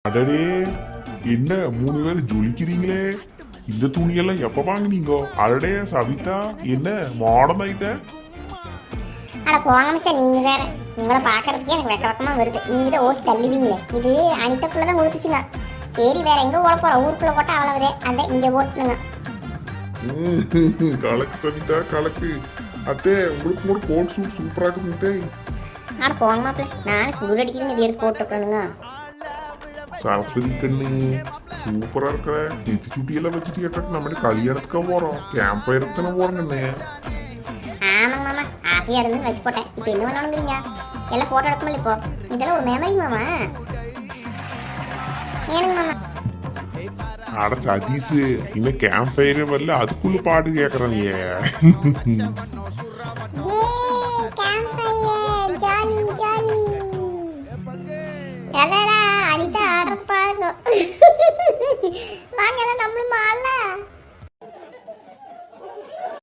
அடடே, என்ன 3 பேர் ஜொலிக்கிறீங்களே? இந்த துணியெல்லாம் எப்ப வாங்குனீங்க? அடடே சவிதா, என்ன மாடர்ன் ஆயிட்ட? அட போங்க மிஸ்டர், நீங்க வேற. உங்களை பார்க்கறதுக்கே எனக்கு வெக்க வெக்கமா வருது. நீங்க இதை ஓட்டு தள்ளுவீங்களே. இது அனிதக்குள்ள தான் கொடுத்துச்சுங்க. சரி, வேற எங்க ஓட போறோம்? ஊருக்குள்ள போட்டா அவ்வளவுதே. அதான் இங்க ஓட்டுனுங்க. கலக்கு சவிதா கலக்கு. அத்தே, உங்களுக்கு ஒரு கோட் சூட் சூப்பரா இருக்குங்க. அட போங்க மாப்பிள்ள, நானும் குளிர் அடிக்குதுன்னு இது எடுத்து போட்டுக்கணுங்க. சரஸ்வதி கண்ணு சூப்பரா இருக்கிற. நெத்தி சுட்டியெல்லாம் வச்சுட்டு கேட்டாக்கு நம்ம கல்யாணத்துக்காக போறோம். கேம்ப் ஃபயருக்கு போறோங்கண்ணே. ஆமாங்க மாமா, ஆசையா இருந்துன்னு வச்சு போட்டேன். இப்போ என்ன பண்ணணுங்கிறீங்க? எல்லாம் போட்டோ எடுக்கணும். இப்போ இதெல்லாம் ஒரு மெமரி மாமா. ஏனுங்க மாமா? அட சதீஷ், இன்னும் கேம்ப் ஃபயரே வரல, அதுக்குள்ள பாட்டு கேட்கற நீ. ஏ கேம்ப் ஃபயர் ஜாலி ஜாலி. அடடா, அனிதா ஆடுறது பாருங்க. வாங்க எல்லாம் நம்மளும் ஆடலாம்.